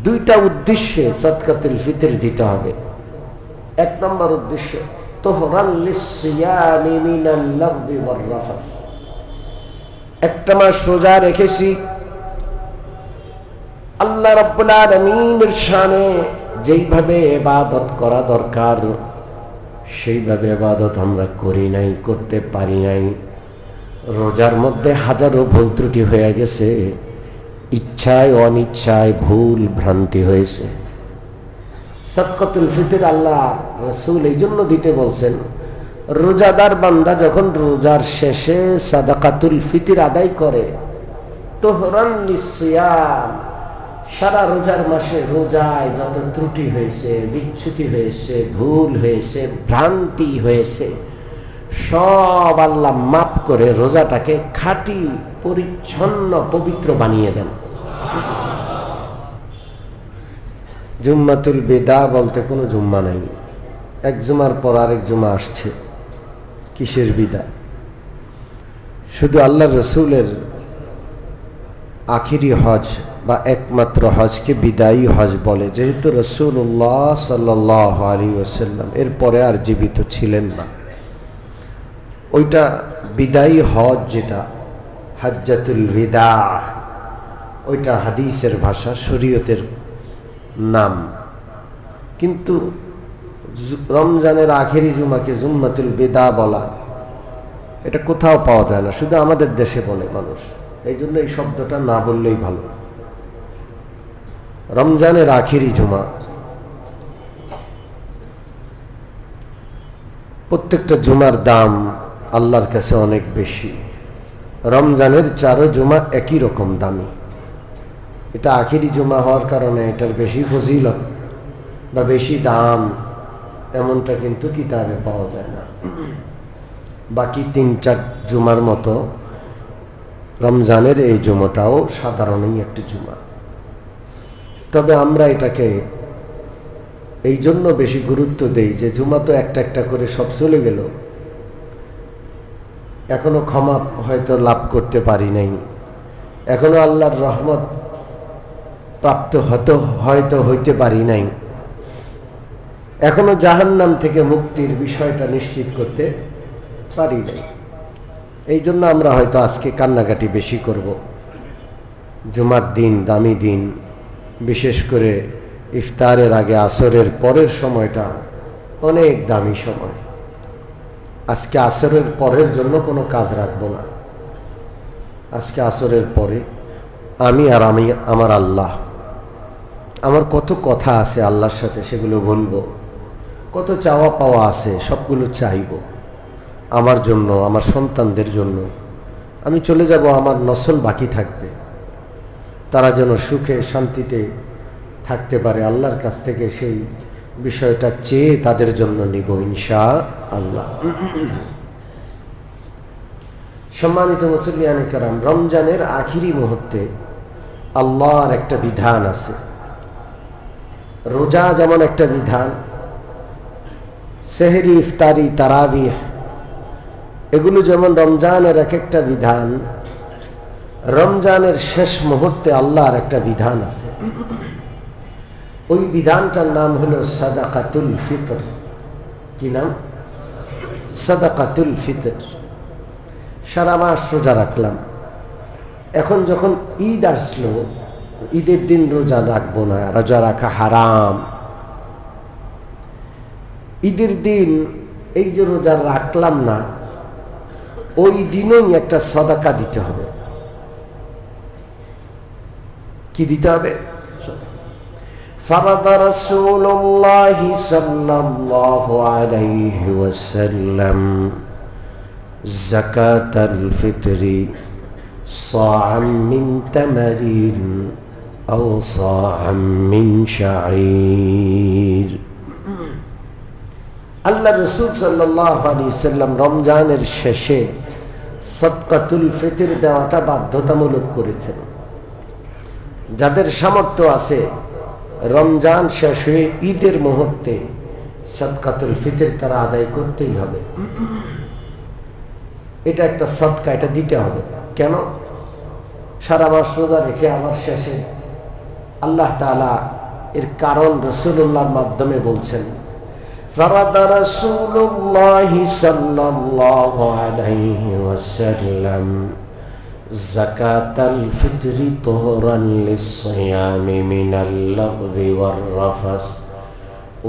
দুইটা উদ্দেশ্যে সাদকাতুল ফিতর দিতে হবে। এক নম্বর উদ্দেশ্য তোহরান লিসসিয়ামি মিনাল লাগবি ওয়ার রাফাস। একটা মাস রোজা রেখেছি, আল্লাহ রাব্বুল আলামিনের শানে যেইভাবে ইবাদত করা দরকার সেইভাবে ইবাদত আমরা করি নাই, করতে পারি নাই। রোজার মধ্যে হাজারো ভুল ত্রুটি হয়ে গেছে, ইচ্ছায় অনিচ্ছায় ভুল ভ্রান্তি হয়েছে। সাদকাতুল ফিতর আল্লাহ রাসূল এই জন্য দিতে বলছেন, রোজাদার বান্দা যখন রোজার শেষে সাদাকাতুল ফিতর আদায় করে, তোহরান লিসসিয়াম, সারা রোজার মাসে রোজায় যত ত্রুটি হয়েছে, বিচ্যুতি হয়েছে, ভুল হয়েছে, ভ্রান্তি হয়েছে, সব আল্লাহ মাফ করে রোজাটাকে খাঁটি পরিচ্ছন্ন পবিত্র বানিয়ে দেন। জুম্মাতুল বিদা বলতে কোনো জুম্মা নাই, এক জুমার পর আরেক জুমা আসছে, কিসের বিদা? শুধু আল্লাহ রসুলের আখিরি হজ বা একমাত্র হজকে বিদায়ী হজ বলে, যেহেতু রাসূলুল্লাহ সাল্লাল্লাহু আলাইহি ওয়াসাল্লাম এরপরে আর জীবিত ছিলেন না। ওইটা বিদায়ী হজ, যেটা হজ্জাতুল বিদা, ওইটা হাদিসের ভাষা, শরীয়তের নাম। কিন্তু রমজানের আখেরি জুমাকে জুম্মাতুল বিদা বলা, এটা কোথাও পাওয়া যায় না, শুধু আমাদের দেশে বলে মানুষ। এই জন্য এই শব্দটা না বললেই ভালো। রমজানের আখেরি জুমা, প্রত্যেকটা জুমার দাম আল্লাহর কাছে অনেক বেশি। রমজানের 4 জুমা একই রকম দামি। এটা আখেরি জুমা হওয়ার কারণে এটার বেশি ফজিলত বা বেশি দাম এমনটা কিন্তু কিতাবে পাওয়া যায় না। বাকি 3-4 জুমার মতো রমজানের এই জুমাটাও সাধারণই একটি জুমা। তবে আমরা এটাকে এই জন্য বেশি গুরুত্ব দেই যে জুমা তো একটা একটা করে সব চলে গেল, এখনো ক্ষমা হয়তো লাভ করতে পারি নাই, এখনো আল্লাহর রহমত প্রাপ্ত হয়তো হইতে পারি নাই, এখনো জাহান্নাম থেকে মুক্তির বিষয়টা নিশ্চিত করতে পারি নাই। এই জন্য আমরা হয়তো আজকে কান্নাকাটি বেশি করব। জুমার দিন দামি দিন, বিশেষ করে ইফতারের আগে আসরের পরের সময়টা অনেক দামি সময়। আজকে আসরের পরের জন্য কোনো কাজ রাখবো না। আজকে আসরের পরে আমি আমার আল্লাহ, আমার কত কথা আছে আল্লাহর সাথে, সেগুলো বলবো। কত চাওয়া পাওয়া আছে, সবগুলো চাইব আমার জন্য, আমার সন্তানদের জন্য। আমি চলে যাব, আমার নসল বাকি থাকবে, তারা যেন সুখে শান্তিতে থাকতে পারে। আল্লাহর কাছ থেকে সেই বিষয়টা চেয়ে তাদের জন্য নিব ইনশাআল্লাহ। সম্মানিত মুসলিয়ানে কেরাম, রমজানের আখিরি মুহূর্তে আল্লাহর একটা বিধান আছে। রোজা যেমন একটা বিধান, সেহরি, ইফতারি, তারাবিহ, এগুলো যেমন রমজানের এক একটা বিধান, রমজানের শেষ মুহূর্তে আল্লাহর একটা বিধান আছে। ওই বিধানটার নাম হলো সাদাকাতুল ফিতর। কি নাম? সাদাকাতুল ফিতর। সারা মাস রোজা রাখলাম, এখন যখন ঈদ আসলো, ঈদের দিন রোজা রাখবো না, রোজা রাখা হারাম। ঈদের দিন এই যে রোজা রাখলাম না, ওই দিনই একটা সাদাকা দিতে হবে। কি দিতে হবে? فرض رسول الله صلى الله عليه وسلم زكاة الفطر صاعا من تمر أو صاعا من شعير। আল্লাহ রসুল সাল্লাল্লাহু আলাইহি ওয়াসাল্লাম রমজানের শেষে সাদকাতুল ফিতর দেওয়াটা বাধ্যতামূলক করেছেন। যাদের সামর্থ্য আছে রমজান শেষ হয়ে ঈদের মুহূর্তে সাদকাতুল ফিতর তারা আদায় করতেই হবে। এটা একটা সাদকা, এটা দিতে হবে। কেন? সারা মাস রোজা রেখে আবার শেষে আল্লাহ তাআলা এর কারণ রাসূলুল্লাহর মাধ্যমে বলছেন, ফারাদা রাসূলুল্লাহ সাল্লাল্লাহু আলাইহি ওয়াসাল্লাম যাকাতাল ফিতরি তুহরান লিস-সিয়ামি মিনাল লাগবি ওয়ার রাফাস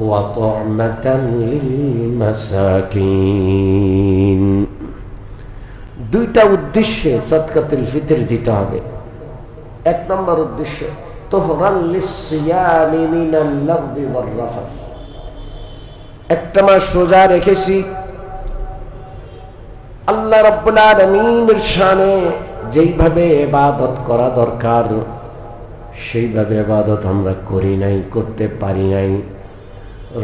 ওয়া তু'মাতান লিল মাসাকিন। দুইটা উদ্দেশ্যে সাদকাতুল ফিতর দিতে হবে। এক নম্বর উদ্দেশ্য তুহরান লিস-সিয়ামি মিনাল লাগবি ওয়ার রাফাস। একটা মাস রোজা রেখেছি, আল্লাহ রাব্বুল আলামিনের শানে যেইভাবে ইবাদত করা দরকার সেইভাবে ইবাদত আমরা করি নাই, করতে পারি নাই।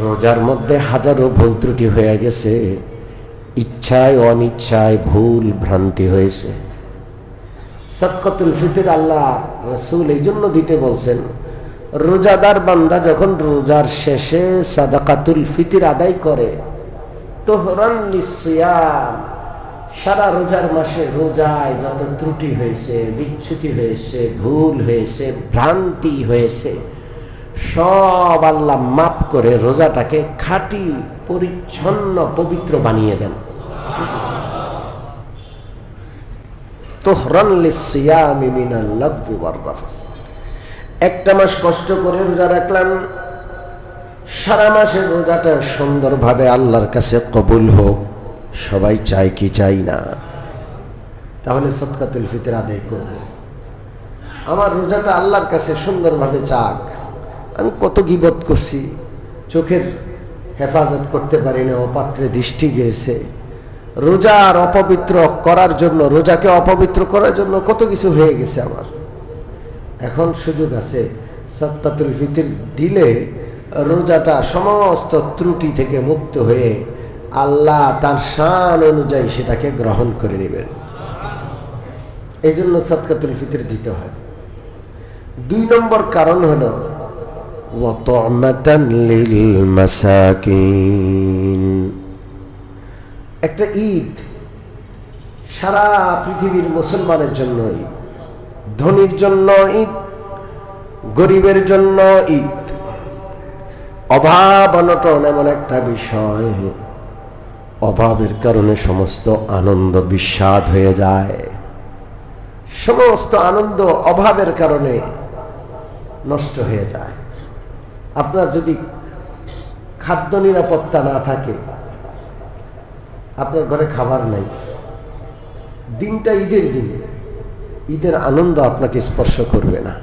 রোজার মধ্যে হাজারো ভুল ত্রুটি হয়ে গেছে, ইচ্ছায় অনিচ্ছায় ভুল ভ্রান্তি হয়েছে। সাদকাতুল ফিতর আল্লাহ রাসূল এই জন্য দিতে বলছেন, রোজাদার বান্দা যখন রোজার শেষে সাদাকাতুল ফিতর আদায় করে, তুহরান লিস-সিয়াম, সারা রোজার মাসে রোজায় যত ত্রুটি হয়েছে, বিচ্যুতি হয়েছে, ভুল হয়েছে, ভ্রান্তি হয়েছে, সব আল্লাহ মাফ করে রোজাটাকে খাঁটি পরিচ্ছন্ন পবিত্র বানিয়ে দেন। তুহরান লিস-সিয়ামি মিনাল লাগবি ওয়ার রাফাস। একটা মাস কষ্ট করে রোজা রাখলাম, সারা মাসের রোজাটা সুন্দরভাবে আল্লাহর কাছে কবুল হোক, সবাই চায় কি চাই না? তাহলে সাদকাতুল ফিতর আদায় করব। আমার রোজাটা আল্লাহর কাছে সুন্দরভাবে চাক। আমি কত গীবত করছি, চোখের হেফাজত করতে পারি না, অপাত্রে দৃষ্টি গিয়েছে। রোজার অপবিত্র করার জন্য, রোজাকে অপবিত্র করার জন্য কত কিছু হয়ে গেছে আমার। এখন সুযোগ আছে, সাদকাতুল ফিতর দিলে রোজাটা সমস্ত ত্রুটি থেকে মুক্ত হয়ে আল্লাহ তার শান অনুযায়ী সেটাকে গ্রহণ করে নেবেন। এই জন্য সাদকাতুল ফিতর দিতে হয়। দুই নম্বর কারণ হলো ওয়া তু'মাতান লিল মাসাকিন। একটা ঈদ সারা পৃথিবীর মুসলমানের জন্য ঈদ, ধনীর জন্য ঈদ, গরিবের জন্য ঈদ। অভাব অনটন এমন একটা বিষয়, অভাবের কারণে সমস্ত আনন্দ বিস্বাদ হয়ে যায়। সমস্ত আনন্দ অভাবের কারণে নষ্ট হয়ে যায়। আপনার যদি খাদ্য নিরাপত্তা না থাকে, আপনার ঘরে খাবার নাই, দিনটা ঈদের দিনে, ঈদের আনন্দ আপনাকে স্পর্শ করবে না।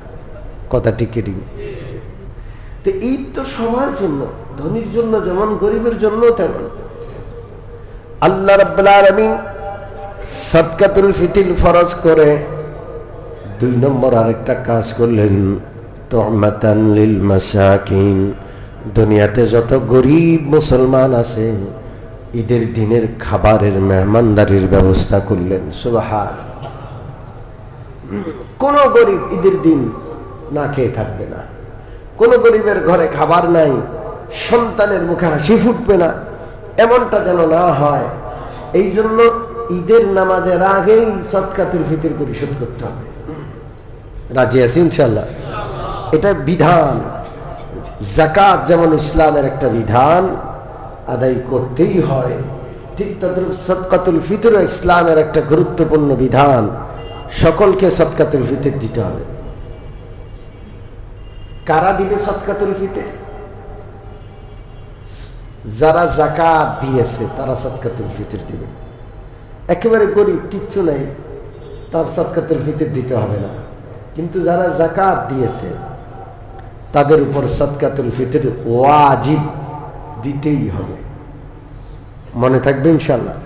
কথা টিকেটিং। তো ঈদ তো সবার জন্য, ধনীর জন্য যেমন, গরিবের জন্য তেমন। আল্লাহ রাব্বুল আলামিন সাদকাতুল ফিতর ফরজ করে দুই নম্বর আরেকটা কাজ করলেন, তু'মাতান লিল মাসাকিন। দুনিয়াতে যত গরিব মুসলমান আছে, ঈদের দিনের খাবারের মেহমানদারির ব্যবস্থা করলেন। সুবহান। কোন গরিব ঈদের দিন না খেয়ে থাকবে না, কোন গরিবের ঘরে খাবার নাই, সন্তানের মুখে হাসি ফুটবে না, এমনটা যেন না হয়। এই জন্য ঈদের নামাজের আগেই সাদকাতুল ফিতর পরিশোধ করতে হবে। রাজি আছি ইনশাআল্লাহ? এটা বিধান। যাকাত যেমন ইসলামের একটা বিধান, আদায় করতেই হয়, ঠিক তদ্রূপ সাদকাতুল ফিতর ইসলামের একটা গুরুত্বপূর্ণ বিধান। সকলকে সাদকাতুল ফিতর দিতে হবে। কারা দিবে সাদকাতুল ফিতর? যারা যাকাত দিয়েছে তারা সাদকাতুল ফিতর দিবে। একেবারে গরিব, কিচ্ছু নাই, তার সাদকাতুল ফিতর দিতে হবে না। কিন্তু যারা যাকাত দিয়েছে তাদের উপর সাদকাতুল ফিতর ওয়াজিব, দিতেই হবে। মনে থাকবে ইনশাআল্লাহ?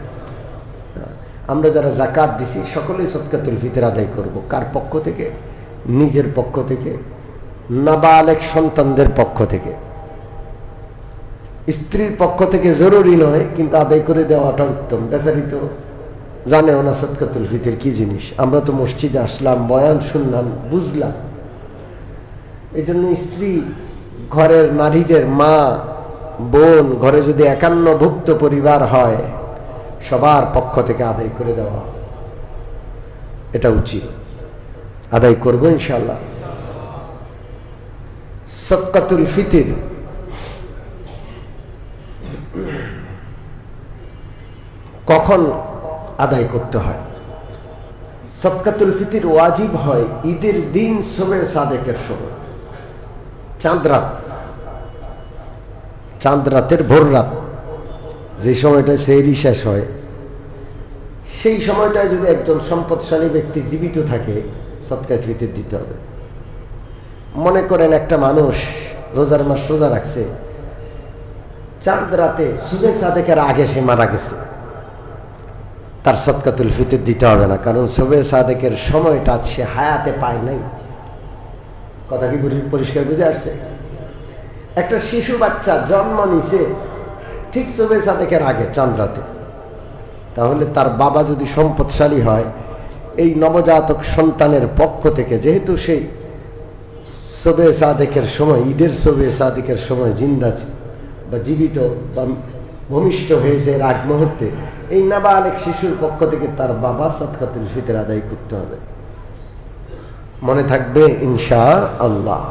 আমরা যারা যাকাত দিছি সকলেই সাদকাতুল ফিতর আদায় করব। কার পক্ষ থেকে? নিজের পক্ষ থেকে, নাবালেগ সন্তানদের পক্ষ থেকে। স্ত্রীর পক্ষ থেকে জরুরি নয়, কিন্তু আদায় করে দেওয়াটা উত্তম। বেচারি তো জানেও না সাদকাতুল ফিতর কি জিনিস। আমরা তো মসজিদে আসলাম, বয়ান শুনলাম, বুঝলাম। এই জন্য স্ত্রী, ঘরের নারীদের, মা, বোন, ঘরে যদি একান্নভুক্ত পরিবার হয়, সবার পক্ষ থেকে আদায় করে দেওয়া এটা উচিত। আদায় করবো ইনশাআল্লাহ। সাদকাতুল ফিতর কখন আদায় করতে হয়? সাদকাতুল ফিতর ওয়াজিব হয় ঈদের দিন শবে সাদেকের সময়, চাঁদ রাতের ভোর রাত, যে সময়টা সেহরি শেষ হয়, সেই সময়টায় যদি একজন সম্পদশালী ব্যক্তি জীবিত থাকে সাদকাতুল ফিতর দিতে হবে। মনে করেন একটা মানুষ রোজার মাস রোজা রাখছে, চাঁদ রাতে শবে সাদেকের আগে সে মারা গেছে, তার সাদকাতুল ফিতর দিতে হবে না, কারণ শবে সাদেকের সময়টা সে হায়াতে পায় নাই। কথা কি পরিষ্কার বুঝে আসছে? একটা শিশু বাচ্চা জন্ম নিছে ঠিক শবে সাদেকের আগে চাঁদ রাতে, তাহলে তার বাবা যদি সম্পদশালী হয়, এই নবজাতক সন্তানের পক্ষ থেকে যেহেতু সেই শবে সাদেকের সময়, ঈদের শবে সাদেকের সময় জিন্দা বা জীবিত বা ভূমিষ্ঠ হয়েছে এর আগ মুহূর্তে, এই নাবালেক শিশুর পক্ষ থেকে তার বাবা সাদকাতুল ফিতর আদায় করতে হবে। মনে থাকবে ইনশাআল্লাহ।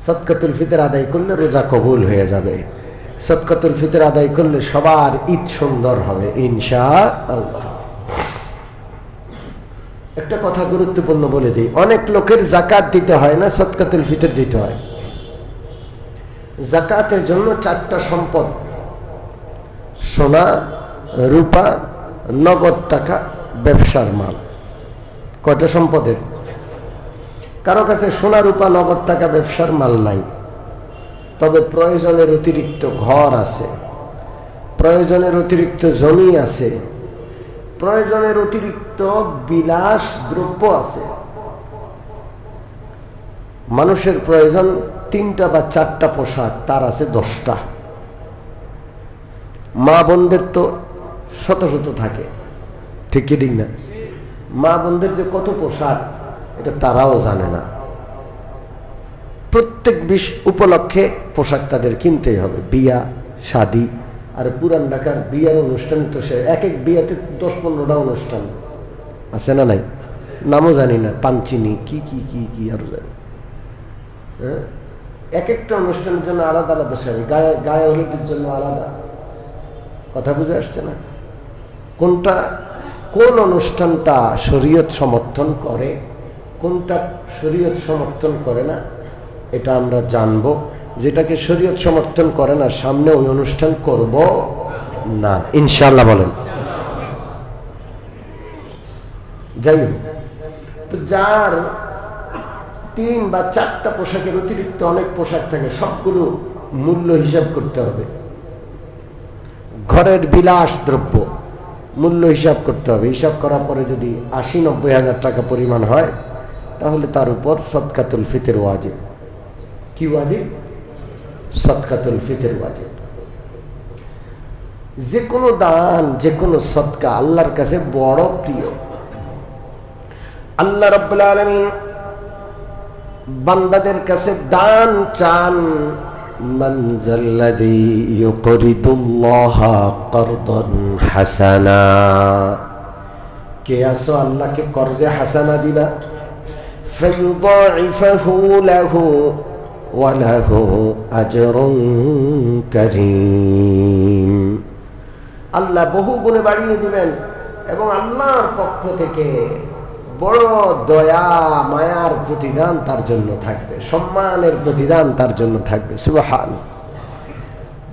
সাদকাতুল ফিতর আদায় করলে রোজা কবুল হয়ে যাবে, সাদকাতুল ফিতর আদায় করলে সবার ঈদ সুন্দর হবে ইনশাআল্লাহ। একটা কথা গুরুত্বপূর্ণ বলে দিই, অনেক লোকের যাকাত দিতে হয় না, সাদকাতুল ফিতর দিতে হয়। যাকাতের জন্য 4টা সম্পদ, সোনা, রূপা, নগদ টাকা, ব্যবসার মাল। কয়টা সম্পদের? কারো কাছে সোনা, রূপা, নগদ টাকা, ব্যবসার মাল নাই, তবে প্রয়োজনের অতিরিক্ত ঘর আছে, প্রয়োজনের অতিরিক্ত জমি আছে, প্রয়োজনের অতিরিক্ত বিলাস দ্রব্য আছে। মানুষের প্রয়োজন 3টা বা 4টা পোশাক, তার আছে 10টা। মা বোনদের তো শত শত থাকে, ঠিক কি ঠিক না? মা বোনদের যে কত পোশাক এটা তারাও জানে না। প্রত্যেক উপলক্ষে পোশাক তাদের কিনতেই হবে, বিয়া শাদী। আর পুরান ঢাকার বিয়ার অনুষ্ঠান তো সে এক বিয়াতে 10-15টা অনুষ্ঠান আছে না নাই? নামও জানি না, পাঞ্চিনি কি কি কি কি আরো জানি। হ্যাঁ, এক একটা অনুষ্ঠানের জন্য আলাদা আলাদা শাড়ি, গায়ে হলুদের জন্য আলাদা। কথা বুঝে আসছে না? কোন অনুষ্ঠানটা শরীয়ত সমর্থন করে, কোনটা শরীয়ত সমর্থন করে না, এটা আমরা জানবো। যেটাকে শরীয়ত সমর্থন করে না, সামনে ওই অনুষ্ঠান করব না ইনশাআল্লাহ। বলেন। যাই হোক, তো যার 3 বা 4টা পোশাকের অতিরিক্ত অনেক পোশাক থাকে, সবগুলো মূল্য হিসাব করতে হবে। ঘরের বিলাস দ্রব্য মূল্য হিসাব করতে হবে। হিসাব করার পরে যদি 80-90 হাজার টাকা পরিমাণ হয়, তাহলে তার উপর সাদকাতুল ফিতর ওয়াজিব। কি ওয়াজিব? সাদকাতুল ফিতর ওয়াজিব। যে কোনো দান, যে কোনো সদকা আল্লাহর কাছে বড় প্রিয়। আল্লাহ রাব্বুল আলামিন বান্দাদের কাছে দান চান। মান যাল্লাযী ইউকরিদুল্লাহা কারদান হাসানা। কে আসো আল্লাহকে কর্জে হাসানা দিবা? ফায়ুদাইফাহু লাহু ওয়া লাহু আজরুন কারীম। আল্লাহ বহু গুণে বাড়িয়ে দিবেন এবং আল্লাহর পক্ষ থেকে বড় দয়া মায়ার প্রতিদান তার জন্য থাকবে, সম্মানের প্রতিদান তার জন্য থাকবে। সুবহান।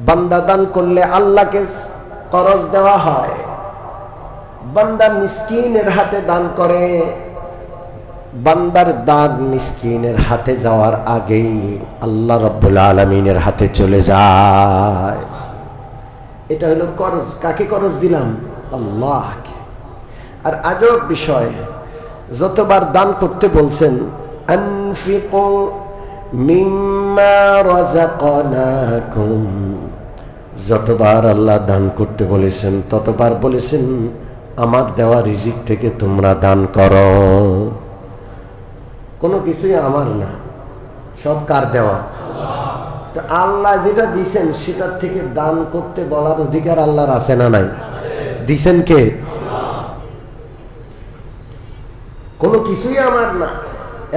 বান্দা দান করলে আল্লাহকে করজ দেওয়া হয়। বান্দা মিসকিনের হাতে দান করে, বান্দার দান মিসকিনের হাতে যাওয়ার আগেই আল্লাহ রাব্বুল আলামিনের হাতে চলে যায়। এটা হলো করজ। কাকে করজ দিলাম? আল্লাহকে। আর আজব বিষয়, যতবার দান করতে বলছেন আনফিকু মিম্মা রাযাকনাকুম, যতবার আল্লাহ দান করতে বলেছেন ততবার বলেছেন আমার দেওয়া রিজিক থেকে তোমরা দান করো। কোনো কিছুই আমার না, সব কার দেওয়া? তো আল্লাহ যেটা দিছেন সেটার থেকে দান করতে বলার অধিকার আল্লাহর আছে না নাই? দিছেন কে? কোনো কিছুই আমার না,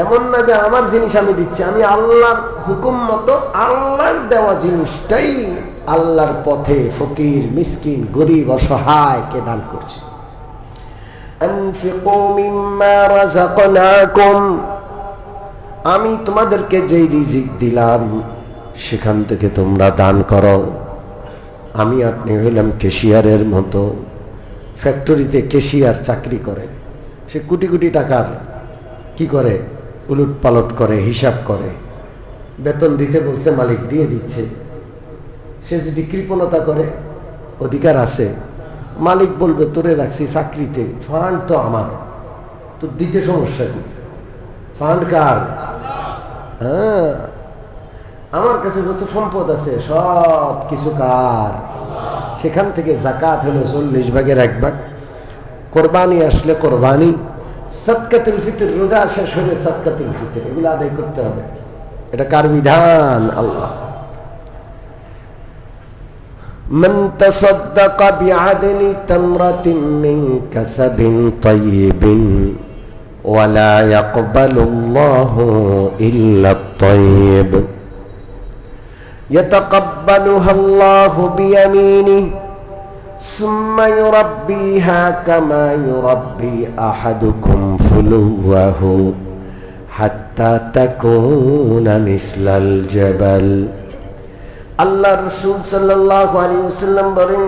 এমন না যে আমার জিনিস আমি দিচ্ছি, আমি আল্লাহর হুকুম মতো আল্লাহর দেওয়া জিনিসটাই আল্লাহর পথে ফকির, মিসকিন, গরিব, অসহায়কে দান করছি। আনফিকু মিম্মা রাযাকনাকুম, আমি তোমাদেরকে যেই রিজিক দিলাম সেখান থেকে তোমরা দান করো। আমি আপনি হইলাম ক্যাশিয়ারের মতো, ফ্যাক্টরিতে ক্যাশিয়ার চাকরি করে, সে কোটি কোটি টাকার কি করে, উলট পালট করে, হিসাব করে, বেতন দিতে বলছে মালিক দিয়ে দিচ্ছে। সে যদি কৃপণতা করে, অধিকার আছে, মালিক বলবে তোরে রাখছি চাকরিতে, ফান্ড তো আমার, তোর দিতে সমস্যা কি, ফান্ড কার? হ্যাঁ, আমার কাছে যত সম্পদ আছে সব কিছু কার? সেখান থেকে যাকাত হলো 40 ভাগের 1 ভাগ, কোরবানি আসলে কোরবানি, সাদকাতুল ফিতর, রোজা শেষ হলে সাদকাতুল ফিতর, এগুলো আদায় করতে হবে। এটা কার বিধান? আল্লাহ। মান তাসাদদাকা বিআদলি তামরাতিন মিন কাসাবিন তাইয়িবিন ওয়ালা ইয়াকবালুল্লাহু ইল্লা আত-তাইয়িব ইয়াতাকাব্বালুহা আল্লাহু বিয়ামিনিহি সুম্মা ইউরাব্বিহা কামা ইউরাব্বি আহাদুকুম ফুলুওয়াহু হাত্তা তাকুনা মিসলাল জাবাল। আল্লাহ রাসূল সাল্লাল্লাহু আলাইহি ওয়াসাল্লাম বলেন,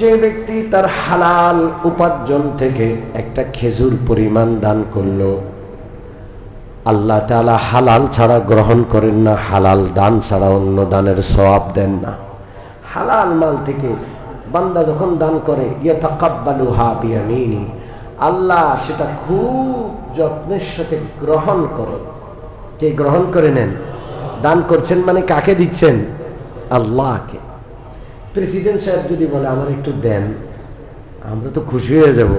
যে ব্যক্তি তার হালাল উপার্জন থেকে একটা খেজুর পরিমাণ দান করলো, আল্লাহ তাআলা হালাল ছাড়া গ্রহণ করেন না, হালাল দান ছাড়া অন্য দানের সওয়াব দেন না। হালাল মাল থেকে বান্দা যখন দান করে, ইয়াতাকাব্বালুহা বিয়ামিনি, আল্লাহ সেটা খুব যত্নের সাথে গ্রহণ করেন। কে গ্রহণ করে নেন? দান করছেন মানে কাকে দিচ্ছেন? আল্লাহকে। প্রেসিডেন্ট সাহেব যদি বলে আমার একটু দেন, আমরা তো খুশি হয়ে যাব,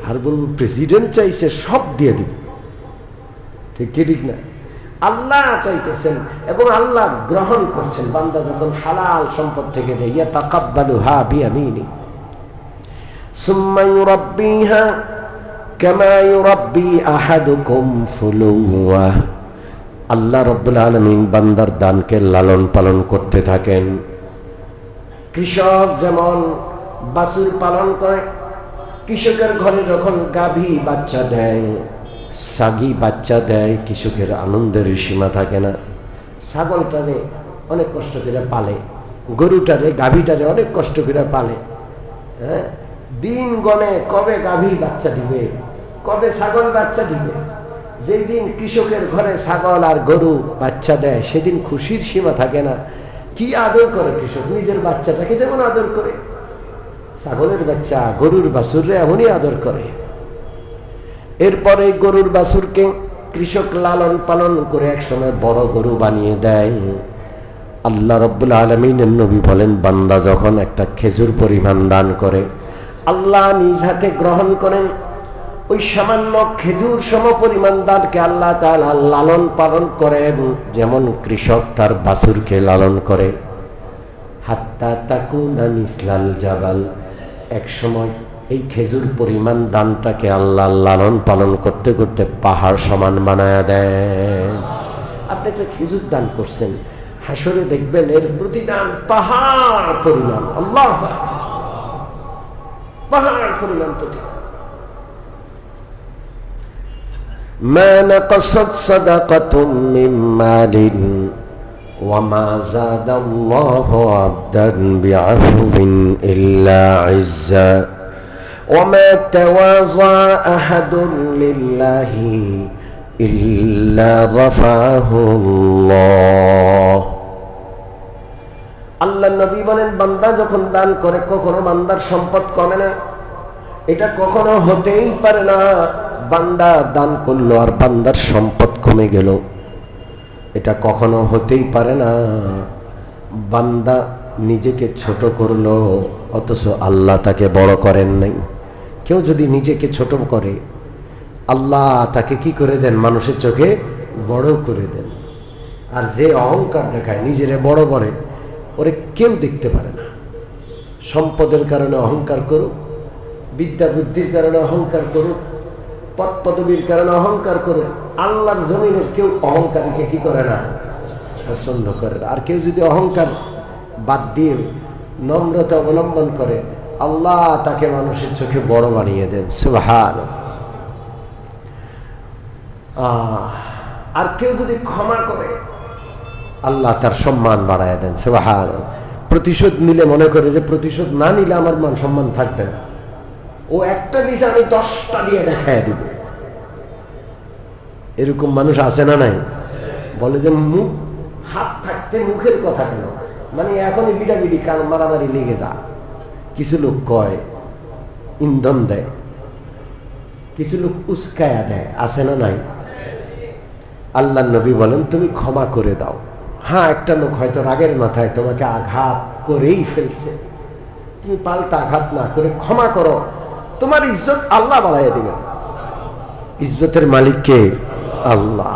আর বলবো প্রেসিডেন্ট চাইছে সব দিয়ে দিব, ঠিক কি ঠিক না? আল্লাহ চাইতেছেন এবং আল্লাহ গ্রহণ করছেন। বান্দা যখন হালাল সম্পদ থেকে দেয়, ইয়াতাকাব্বালুহা বিয়ামিনি সুম্মা ইউরাব্বিহা কামা ইউরাব্বি আহাদুকুম ফুলুওয়া। আল্লাহ রাব্বুল আলামিন বান্দার দানকে লালন পালন করতে থাকেন। কৃষক যেমন বাছুর পালন করে, কৃষকের ঘরে যখন গাভী বাচ্চা দেয়, সাগি বাচ্চা দেয়, কৃষকের আনন্দের সীমা থাকে না। ছাগলটারে অনেক কষ্ট করে পালে, গরুটারে, গাভীটারে অনেক কষ্ট করে পালে। হ্যাঁ, দিন গণে কবে গাভী বাচ্চা দিবে, কবে ছাগল বাচ্চা দিবে। যেই দিন কৃষকের ঘরে ছাগল আর গরু বাচ্চা দেয়, সেদিন খুশির সীমা থাকে না। কি আদর করে কৃষক, নিজের বাচ্চাটাকে যেমন আদর করে, ছাগলের বাচ্চা, গরুর বাছুররে এমনই আদর করে। এরপরে গরুর বাছুরকে কৃষক লালন পালন করে একসময় বড় গরু বানিয়ে দেয়। আল্লাহ রাব্বুল আলামিনের নবী বলেন, বান্দা যখন একটা খেজুর পরিমাণ দান করে, আল্লাহ নিজ হাতে গ্রহণ করেন। ওই সামান্য খেজুর সম পরিমাণ দানকে আল্লাহ তাআলা লালন পালন করেন, যেমন কৃষক তার বাছুরকে লালন করে। হাত্তা তাকুনা মিসলাল জাবাল, এক সময় এই খেজুর পরিমাণ দানটাকে আল্লাহ লালন পালন করতে করতে পাহাড় সমান বানায়া দেন। আপনি একটা খেজুর দান করছেন, হাসরে দেখবেন এর প্রতিদান পাহাড় পরিমাণ। আল্লাহু আকবার, পাহাড় পরিমাণ প্রতিদান। মা নাকাসাত সাদাকাতুম মিন মালিন ওয়া মা যাদাল্লাহু আবদান বিআফওয়িন ইল্লা ইজ্জা ওয়া মা তাওয়াযা আহাদুন লিল্লাহি ইল্লা রাফাহু আল্লাহ। আল্লাহ নবী বলেন, বান্দা যখন দান করে কখনো বান্দার সম্পদ কমে না। এটা কখনো হতেই পারে না বান্দা দান করলো আর বান্দার সম্পদ কমে গেল। এটা কখনো হতেই পারে না। বান্দা নিজেকে ছোট করলো অথচ আল্লাহ তাকে বড় করেন নাই। কেউ যদি নিজেকে ছোট করে, আল্লাহ তাকে কি করে দেন? মানুষের চোখে বড় করে দেন। আর যে অহংকার দেখায়, নিজেরে বড় বলে, ওরে কেউ দেখতে পারে না। সম্পদের কারণে অহংকার করুক, বিদ্যা বুদ্ধির কারণে অহংকার করুক, পদ পদবীর কারণে অহংকার করুক, আল্লাহর জমিনের কেউ অহংকারীকে কি করে না? পছন্দ করে না। আর কেউ যদি অহংকার বাদ দিয়ে নম্রতা অবলম্বন করে, আল্লাহ তাকে মানুষের চোখে বড় বানিয়ে দেন। সুবহানাল্লাহ। আর কেউ যদি ক্ষমা করে, আল্লাহ তার সম্মান বাড়ায় দেন। সুবহানাল্লাহ। প্রতিশোধ নিলে মনে করে যে প্রতিশোধ না নিলে আমার মান সম্মান থাকবে না, ও একটা দিছে আমি 10টা দিয়ে দেখায় দিব। এরকম মানুষ আছে না নাই? বলে যে মুখ হাত থাকতে মুখের কথা কেন, মানে এখনই বিড়াবিড়ি কান মারামারি লেগে যা। কিছু লোক কয়, ইন্ধন দেয়, কিছু লোক উস্কায়া দেয়, আছে না নাই? আল্লাহ নবী বলেন তুমি ক্ষমা করে দাও। হ্যাঁ, একটা লোক হয়তো রাগের মাথায় তোমাকে আঘাত করেই ফেলছে, তুমি পাল্টা আঘাত না করে ক্ষমা করো, তোমার ইজ্জত আল্লাহ বাড়াইয়া দিবেন। ইজ্জতের মালিক কে? আল্লাহ।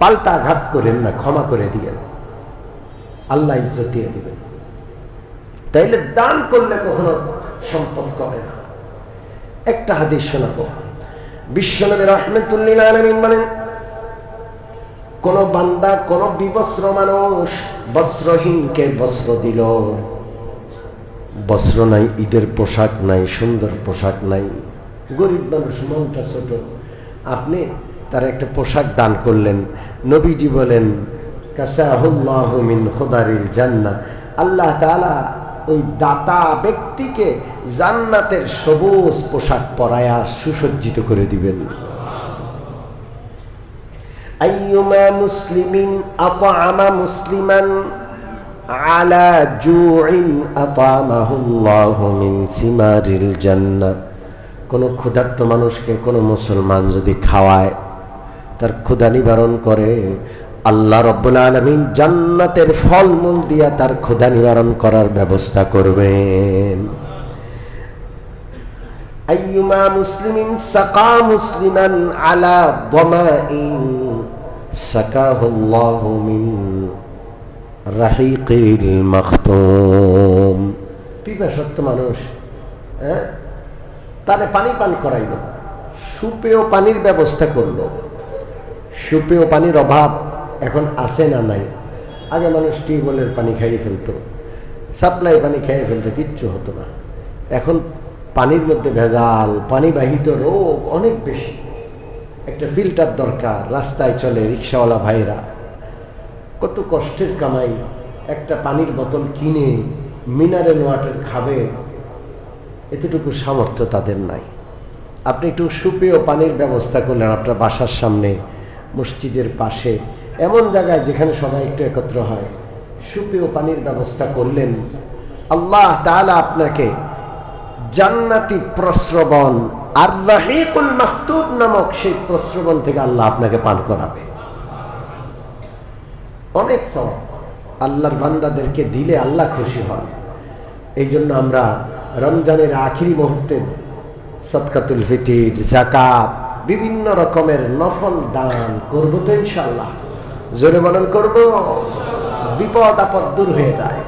পাল্টা আঘাত করেন না, ক্ষমা করে দিবেন, আল্লাহ ইজ্জত দিয়ে দিবেন। তাইলে দান করলে কখনো সম্পদ কমে না। একটা হাদিস শোনাবো। বিশ্বনবী রাহমাতুল লিল আলামিন বলেন, কোন বান্দা কোন বিবস্ত্র মানুষ বস্ত্রহীনকে বস্ত্র দিল, বস্ত্র নাই, ঈদের পোশাক নাই, সুন্দর পোশাক নাই, গরিব মানুষ, মনটা ছোট, আপনি তার একটা পোশাক দান করলেন। নবীজি বলেন কাসাহুল্লাহু মিন খুদারিল জান্নাহ, আল্লাহ তাআলা ওই দাতা ব্যক্তিকে জান্নাতের সবুজ পোশাক পরায়া সুসজ্জিত করে দিবেন। আইয়ুমা মুসলিমিন আতআমা মুসলিমান আলা জুইন আতামাহুল্লাহু মিন সিমারিল জান্নাহ, কোন ক্ষুধার্ত মানুষকে কোন মুসলমান যদি খাওয়ায়, তার ক্ষুধা নিবারণ করে, আল্লাহ রাব্বুল আলামিন জান্নাতের ফলমূল দিয়া তার ক্ষুধা নিবারণ করার ব্যবস্থা করবেন। আইয়ুমা মুসলিমিন সাকা মুসলিমান আলা দামাইন সাকাহুল্লাহু মিন রাহিকিল মাখতুম, পিপাসার্ত মানুষ তারে পানি পান করাইল, সুপেয় পানির ব্যবস্থা করলো। সুপেয় পানির অভাব এখন আছে না নাই? আগে মানুষ টিউবওয়েলের পানি খাইয়ে ফেলতো, সাপ্লাই পানি খাইয়ে ফেলতো, কিচ্ছু হতো না। এখন পানির মধ্যে ভেজাল, পানিবাহিত রোগ অনেক বেশি। একটা ফিল্টার দরকার। রাস্তায় চলে রিক্সাওয়ালা ভাইরা কত কষ্টের কামাই, একটা পানির বোতল কিনে মিনারেল ওয়াটার খাবে, এতটুকু সামর্থ্য তাদের নাই। আপনি একটু সুপেয় পানির ব্যবস্থা করলেন আপনার বাসার সামনে, মসজিদের পাশে, এমন জায়গায় যেখানে সবাই একটু একত্র হয়, সুপেয় পানির ব্যবস্থা করলেন। আল্লাহ তাআলা আপনাকে জান্নাতি প্রস্রবণ আর রাহিকুল মাখতুম নামক সেই প্রস্রবণ থেকে আল্লাহ আপনাকে পান করাবে। অনেক সওয়াব আল্লাহর বান্দাদেরকে দিলে আল্লাহ খুশি হন। এই জন্য আমরা রমজানের আখিরি মুহূর্তে সদকাতুল ফিতর, যাকাত, বিভিন্ন রকমের নফল দান করব তো ইনশাআল্লাহ। জোরে বলেন করব। বিপদ আপদ দূর হয়ে যায়,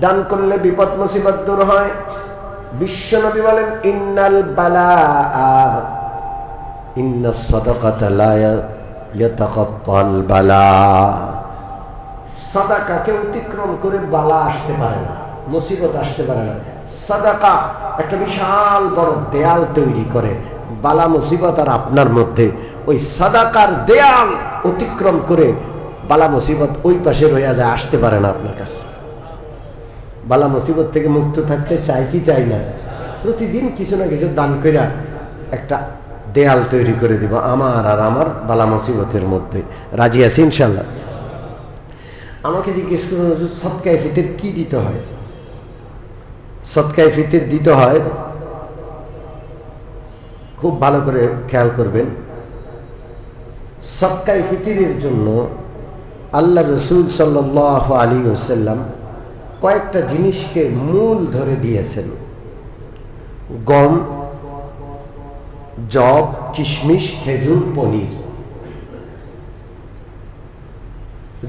দান করলে বিপদ মুসিবত দূর হয়। বিশ্বনবী বলেন ইন্নাল বালাআ ইন্নাস সাদাকাতা লা ইয়াতাকাত্তাল বালা, সাদাকাকে অতিক্রম করে বালা আসতে পারে না, মুসিবত আসতে পারে না। সাদাকা একটা বিশাল বড় দেয়াল তৈরি করে, বালা মুসিবত আর আপনার মধ্যে ওই সাদাকার দেয়াল অতিক্রম করে বালা মুসিবত ওই পাশে রয়ে যায়, আসতে পারে না আপনার কাছে। বালা মুসিবত থেকে মুক্ত থাকতে চাই কি চাই না? প্রতিদিন কিছু না কিছু দান করে একটা দেয়াল তৈরি করে দিব আমার আর আমার বালা মুসিবতের মধ্যে। রাজি আছি ইনশাআল্লাহ? আমাকে জিজ্ঞেস করুন সদকায়ে ফিতর কি দিতে হয়? সদকায়ে ফিতর দিতে হয়, খুব ভালো করে খেয়াল করবেন। সদকায়ে ফিতরের জন্য আল্লাহ রাসূল সাল্লাল্লাহু আলাইহি ওয়াসাল্লাম কয়েকটা জিনিসকে মূল ধরে দিয়েছেন। গম, জব, কিশমিশ, খেজুর, পনির।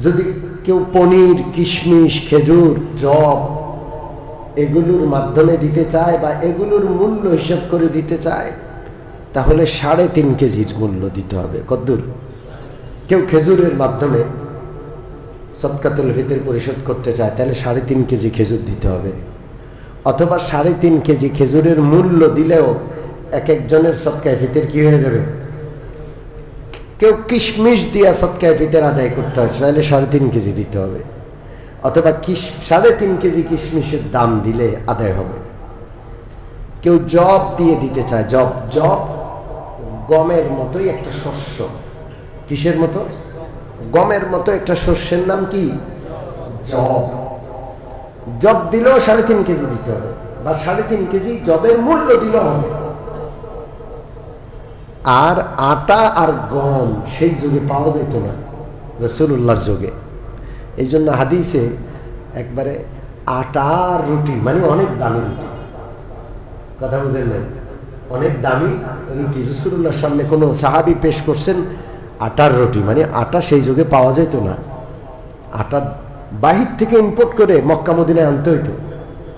যদি কেউ পনির, কিশমিশ, খেজুর, জব এগুলোর মাধ্যমে দিতে চায় বা এগুলোর মূল্য হিসাব করে দিতে চায়, তাহলে 3.5 কেজির মূল্য দিতে হবে। কদ্দূর? কেউ খেজুরের মাধ্যমে সদকাতুল ফিতর পরিশোধ করতে চায়, তাহলে 3.5 কেজি খেজুর দিতে হবে। অথবা 3.5 কেজি খেজুরের মূল্য দিলেও এক একজনের সদকায়ে ফিতর কি হয়ে যাবে? কেউ কিশমিশ দিয়া সদকায়ে ফিতর আদায় করতে হয়, তাহলে 3.5 কেজি দিতে হবে। অথবা 3.5 কেজি কিশমিশের দাম দিলে আদায় হবে। কেউ জব দিয়ে দিতে চায়, জব জব গমের মতোই একটা শস্য। কিসের মতো? গমের মতো একটা শস্যের নাম কি? জব। জব দিলেও 3.5 কেজি দিতে হবে, বা 3.5 কেজি জবের মূল্য দিলেও হবে। আর আটা আর গম সেই যুগে পাওয়া যেত না, রাসূলুল্লাহর যুগে। এই জন্য হাদিসে একবারে আটার রুটি মানে অনেক দামি রুটি, কথা বুঝেন না? অনেক দামি রুটি রাসূলুল্লাহর সামনে কোনো সাহাবী পেশ করছেন, আটার রুটি মানে আটা সেই যুগে পাওয়া যেত না। আটা বাহির থেকে ইম্পোর্ট করে মক্কা মদিনায় আনতে হইতো,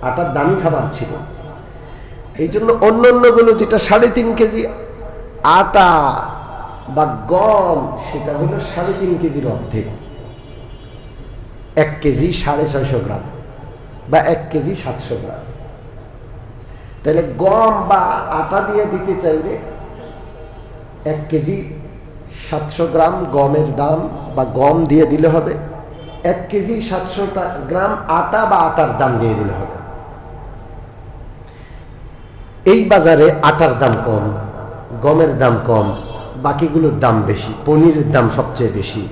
আটার দামি খাবার ছিল। এই জন্য অন্য অন্যগুলো যেটা 3.5 কেজি আটা বা গম, সেটা হলো 3.5 কেজির অর্ধেক। 1 কেজি 650 গ্রাম বা 1 কেজি 700 গ্রাম। তাহলে গম বা আটা দিয়ে দিতে চাইলে 1 কেজি 700 গ্রাম গমের দাম বা গম দিয়ে দিলে হবে, 1 কেজি 700 গ্রাম আটা বা আটার দাম দিয়ে দিলে হবে। এই বাজারে আটার দাম কম, গমের দাম কম, বাকিগুলোর দাম বেশি। পনিরের দাম সবচেয়ে বেশি,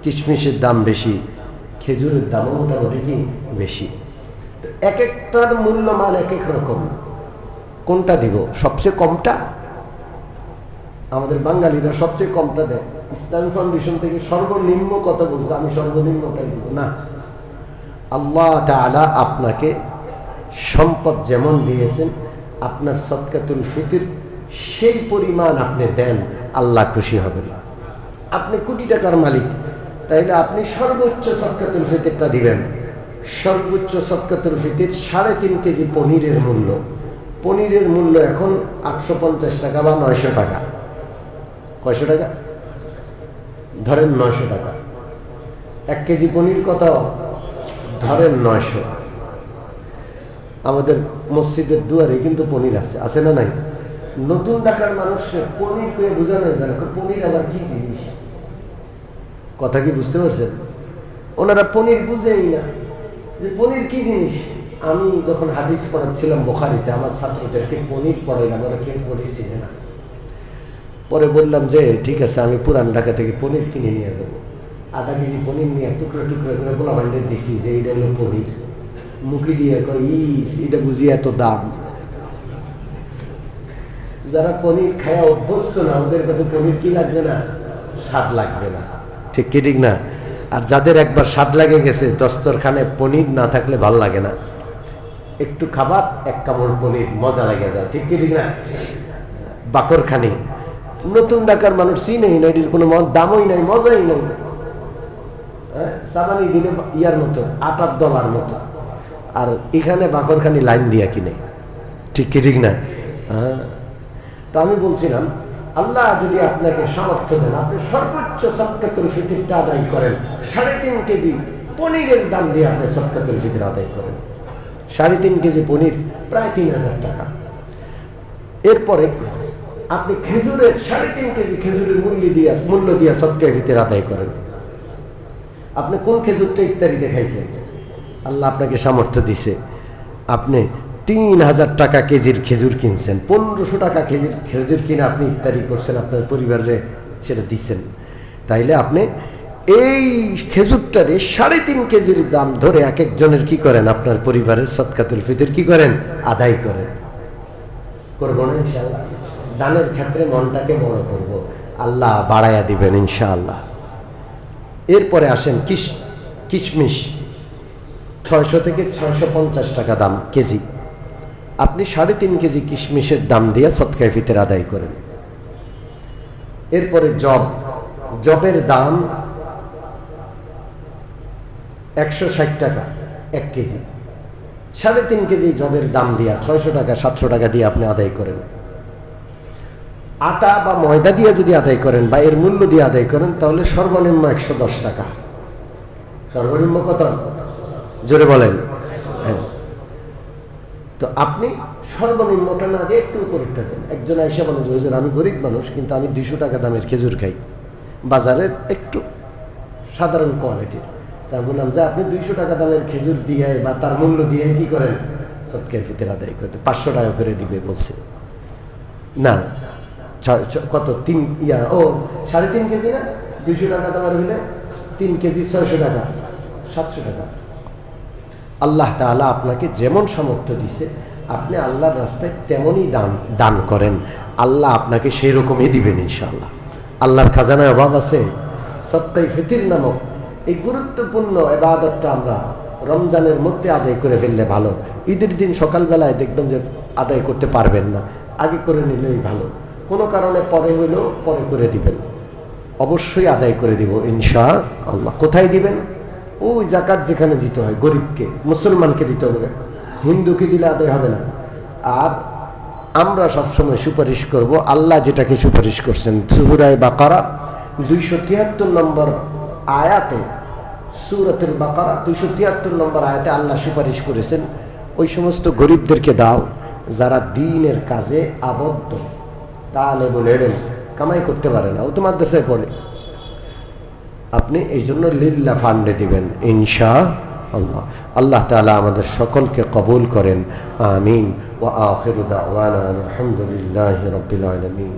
কিশমিশের দাম বেশি, খেজুরের দামও মোটামুটি কি বেশি। তো এক একটার মূল্যমান এক এক রকম। কোনটা দিব? সবচেয়ে কমটা। আমাদের বাঙালিরা সবচেয়ে কমটা দেয়। ইসলামী ফাউন্ডেশন থেকে সর্বনিম্ন কত বলছে, আমি সর্বনিম্নটাই দিব না। আল্লাহ তাআলা আপনাকে সম্পদ যেমন দিয়েছেন, আপনার সদকাতুল ফিতর সেই পরিমাণ আপনি দেন, আল্লাহ খুশি হবেন। আপনি কোটি টাকার মালিক, তাইলে আপনি সর্বোচ্চ সদকাতুল ফিতরটা দিবেন। সর্বোচ্চ সদকাতুল ফিতর 3.5 কেজি পনিরের মূল্য। পনিরের মূল্য এখন 850 টাকা বা 900 টাকা। কয়শো টাকা? ধরেন 900 টাকা। 1 কেজি পনির কত? ধরেন 900। আমাদের মসজিদের দুয়ারে কিন্তু পনির আছে, আছে না নাই? নতুন ঢাকার মানুষের পনির পেয়ে বোঝানো যায় না, পনির আবার কি জিনিস। কথা কি বুঝতে পারছেন? ওনারা পনির বুঝেই না যে পনির কি জিনিস। আমি যখন হাদিস পড়াচ্ছিলাম বুখারীতে, আমার ছাত্রদেরকে পনির পড়াইলাম, ওরা কেউ পনির চিনে না। পরে বললাম যে ঠিক আছে, আমি পুরান ঢাকা থেকে পনির কিনে নিয়ে যাবো। আধা কেজি পনির নিয়ে টুকরো টুকরো করে গোলা বান্ডে দিছি যে এইটা হলো পনির। মুখে দিয়ে কয় ইস, এটা বুঝি এত দাম। যারা পনির খায়া অভ্যস্ত না, ওদের কাছে পনির কি লাগবে না? স্বাদ লাগবে না। ঠিক কি ঠিক না? আর যাদের একবার স্বাদ লাগে গেছে, দস্তরখানে পনির না থাকলে ভাল লাগে না। একটু খাবার, 1 কামড় পনির, মজা লাগে যায়। ঠিক কি ঠিক না? বাকরখানি নতুন ঢাকার মানুষ চিনেই না, এটির কোনো দামই নাই, মজাই নাই। সাবানি দিনে ইয়ার মতো, আটার দলার মতো। আর এখানে বাকরখানি লাইন দিয়া কিনে। ঠিক কি ঠিক না? তো আমি বলছিলাম, আল্লাহ যদি আপনাকে সামর্থ্য দেন, আপনি সর্বোচ্চ সদকাতুল ফিতরটা আদায় করেন। 3.5 কেজি পনিরের দাম দিয়ে আপনি সদকাতুল ফিতর আদায় করেন। 3.5 কেজি পনির প্রায় 3000 টাকা। এরপরে আপনি খেজুরের 3.5 কেজি খেজুরের মূল্য দিয়ে সদকায়ে ফিতর আদায় করেন। আপনি কোন খেজুরটা ইফতারিতে খাইছেন? আল্লাহ আপনাকে সামর্থ্য দিছে, আপনি 3000 টাকা কেজির খেজুর কিনছেন, 1500 টাকা কেজির খেজুর কিনে আপনি ইফতারি করছেন, আপনার পরিবারে সেটা দিচ্ছেন। তাইলে আপনি এই খেজুরটারে 3.5 কেজির দাম ধরে এক একজনের কি করেন? আপনার পরিবারের সদকাতুল ফিতর কি করেন? আদায় করেন। করবো না ইনশাআল্লাহ? দানের ক্ষেত্রে মনটাকে বড় করব, আল্লাহ বাড়াইয়া দিবেন ইনশাআল্লাহ। এরপরে আসেন কিশমিশ, 600 থেকে 650 টাকা দাম কেজি। আপনি 3.5 কেজি কিশমিশের দাম দিয়ে সদকায়ে ফিতর আদায় করেন। এরপরে জবের দাম 160 টাকা 1 কেজি। 3.5 কেজি জবের দাম দিয়া 600 টাকা 700 টাকা দিয়ে আপনি আদায় করেন। আটা বা ময়দা দিয়ে যদি আদায় করেন বা এর মূল্য দিয়ে আদায় করেন তাহলে সর্বনিম্ন 110 টাকা। সর্বনিম্ন কত? জোরে বলেন। হ্যাঁ, তো আপনি সর্বনিম্নটা না দিয়ে একটু উপরেরটা দেন। একজন আইসা বলে যে হুজুর আমি গরিব মানুষ, কিন্তু আমি 200 টাকা দামের খেজুর খাই, বাজারের একটু সাধারণ কোয়ালিটির। তা বললাম যে আপনি 200 টাকা দামের খেজুর দিয়ে বা তার মূল্য দিয়ে কি করেন? সদকায়ে ফিতর আদায় করতে 500 টাকা করে দিবে বলছে। না, কত 3.5 কেজি না, 200 টাকা দামের হইলে 3 কেজি 600 টাকা, 700 টাকা। আল্লাহ তাআলা আপনাকে যেমন সামর্থ্য দিছে আপনি আল্লাহর রাস্তায় তেমনই দান করেন, আল্লাহ আপনাকে সেই রকমই দিবেন ইনশাআল্লাহ। আল্লাহর খাজানায় অভাব আছে? সদকায়ে ফিতর নামক এই গুরুত্বপূর্ণ ইবাদতটা আমরা রমজানের মধ্যে আদায় করে ফেললে ভালো। ঈদের দিন সকালবেলায় দেখবেন যে আদায় করতে পারবেন না, আগে করে নিলেই ভালো। কোনো কারণে পরে হইলেও পরে করে দিবেন, অবশ্যই আদায় করে দিব ইনশাআল্লাহ। কোথায় দিবেন? ওই যাকাত যেখানে দিতে হয়, গরিবকে, মুসলমানকে দিতে হবে, হিন্দুকে দিলে আদায় হবে না। আর আমরা সবসময় সুপারিশ করব আল্লাহ যেটাকে সুপারিশ করছেন সূরা বাকারা 273 নম্বর আয়াতে, সূরাতুল বাকারা 273 নম্বর আয়াতে আল্লাহ সুপারিশ করেছেন ওই সমস্ত গরিবদেরকে দাও যারা দ্বীনের কাজে আবদ্ধ, তাহলে বলেন কামাই করতে পারে না, ও তো মাদ্রাসায় পড়ে। আপনি এই জন্য লিল্লাহ ফান্ডে দিবেন ইনশাআল্লাহ। আল্লাহ তাআলা আমাদের সকলকে কবুল করেন, আমিন। ওয়া আখিরু দাওয়ানা আলহামদুলিল্লাহি রাব্বিল আলামিন।